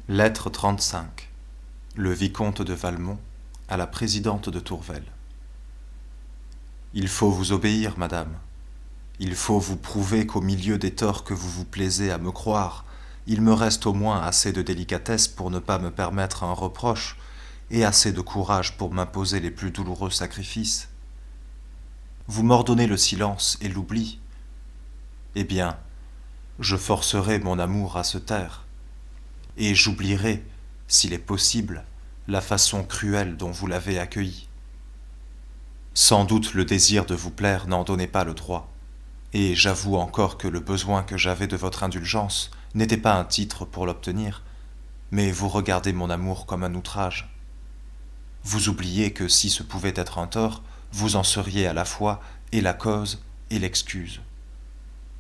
Lettre 35. Le vicomte de Valmont à la présidente de Tourvel. Il faut vous obéir, madame. Il faut vous prouver qu'au milieu des torts que vous vous plaisez à me croire, il me reste au moins assez de délicatesse pour ne pas me permettre un reproche et assez de courage pour m'imposer les plus douloureux sacrifices. Vous m'ordonnez le silence et l'oubli. Eh bien, je forcerai mon amour à se taire, et j'oublierai, s'il est possible, la façon cruelle dont vous l'avez accueilli. Sans doute le désir de vous plaire n'en donnait pas le droit, et j'avoue encore que le besoin que j'avais de votre indulgence n'était pas un titre pour l'obtenir, mais vous regardez mon amour comme un outrage. Vous oubliez que si ce pouvait être un tort, vous en seriez à la fois et la cause et l'excuse.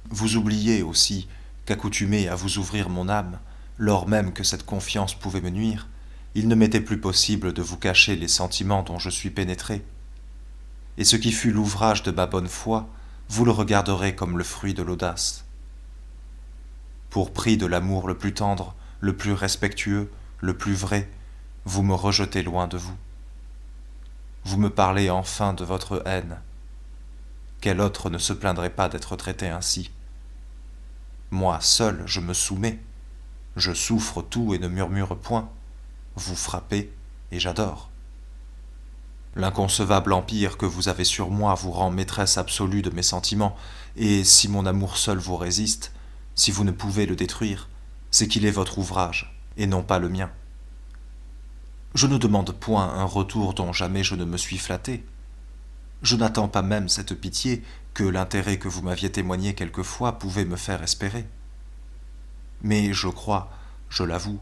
Vous oubliez aussi qu'accoutumé à vous ouvrir mon âme, lors même que cette confiance pouvait me nuire, il ne m'était plus possible de vous cacher les sentiments dont je suis pénétré. Et ce qui fut l'ouvrage de ma bonne foi, vous le regarderez comme le fruit de l'audace. Pour prix de l'amour le plus tendre, le plus respectueux, le plus vrai, vous me rejetez loin de vous. Vous me parlez enfin de votre haine. Quel autre ne se plaindrait pas d'être traité ainsi? Moi seul, je me soumets. Je souffre tout et ne murmure point. Vous frappez et j'adore. L'inconcevable empire que vous avez sur moi vous rend maîtresse absolue de mes sentiments, et si mon amour seul vous résiste, si vous ne pouvez le détruire, c'est qu'il est votre ouvrage, et non pas le mien. Je ne demande point un retour dont jamais je ne me suis flatté. Je n'attends pas même cette pitié que l'intérêt que vous m'aviez témoigné quelquefois pouvait me faire espérer. Mais je crois, je l'avoue,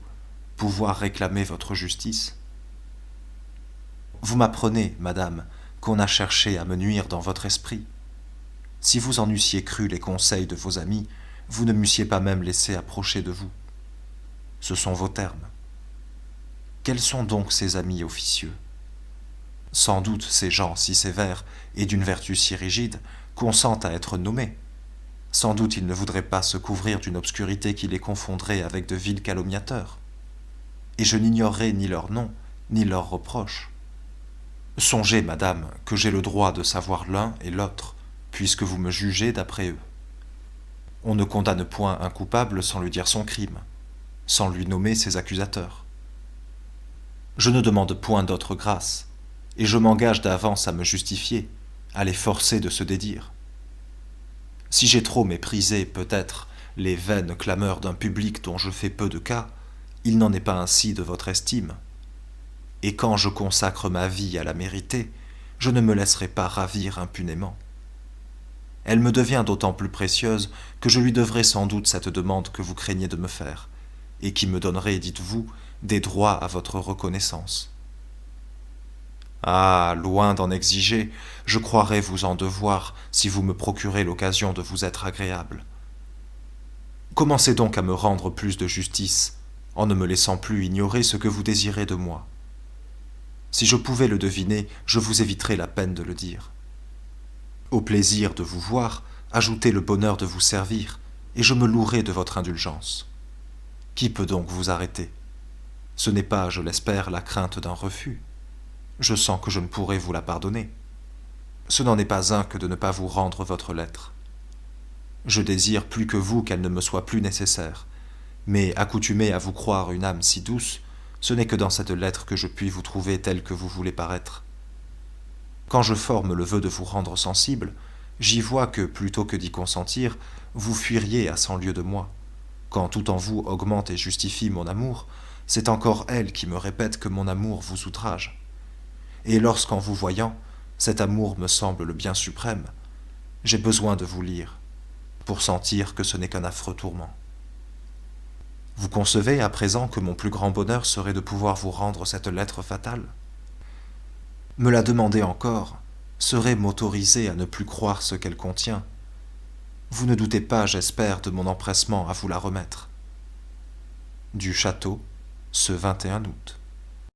pouvoir réclamer votre justice. Vous m'apprenez, madame, qu'on a cherché à me nuire dans votre esprit. Si vous en eussiez cru les conseils de vos amis, vous ne m'eussiez pas même laissé approcher de vous. Ce sont vos termes. Quels sont donc ces amis officieux? Sans doute ces gens si sévères et d'une vertu si rigide consentent à être nommés. Sans doute ils ne voudraient pas se couvrir d'une obscurité qui les confondrait avec de vils calomniateurs. Et je n'ignorerai ni leur nom, ni leurs reproches. Songez, madame, que j'ai le droit de savoir l'un et l'autre, puisque vous me jugez d'après eux. On ne condamne point un coupable sans lui dire son crime, sans lui nommer ses accusateurs. Je ne demande point d'autre grâce, et je m'engage d'avance à me justifier, à les forcer de se dédire. Si j'ai trop méprisé, peut-être, les vaines clameurs d'un public dont je fais peu de cas, il n'en est pas ainsi de votre estime. Et quand je consacre ma vie à la mériter, je ne me laisserai pas ravir impunément. Elle me devient d'autant plus précieuse que je lui devrai sans doute cette demande que vous craignez de me faire, et qui me donnerait, dites-vous, des droits à votre reconnaissance. Ah, loin d'en exiger, je croirais vous en devoir si vous me procurez l'occasion de vous être agréable. Commencez donc à me rendre plus de justice, en ne me laissant plus ignorer ce que vous désirez de moi. Si je pouvais le deviner, je vous éviterais la peine de le dire. Au plaisir de vous voir, ajoutez le bonheur de vous servir, et je me louerai de votre indulgence. Qui peut donc vous arrêter? Ce n'est pas, je l'espère, la crainte d'un refus. Je sens que je ne pourrai vous la pardonner. Ce n'en est pas un que de ne pas vous rendre votre lettre. Je désire plus que vous qu'elle ne me soit plus nécessaire, mais accoutumé à vous croire une âme si douce, ce n'est que dans cette lettre que je puis vous trouver telle que vous voulez paraître. Quand je forme le vœu de vous rendre sensible, j'y vois que, plutôt que d'y consentir, vous fuiriez à 100 lieues de moi. Quand tout en vous augmente et justifie mon amour, c'est encore elle qui me répète que mon amour vous outrage. Et lorsqu'en vous voyant, cet amour me semble le bien suprême, j'ai besoin de vous lire, pour sentir que ce n'est qu'un affreux tourment. Vous concevez à présent que mon plus grand bonheur serait de pouvoir vous rendre cette lettre fatale? Me la demander encore serait m'autoriser à ne plus croire ce qu'elle contient. Vous ne doutez pas, j'espère, de mon empressement à vous la remettre. Du château, ce 21 août.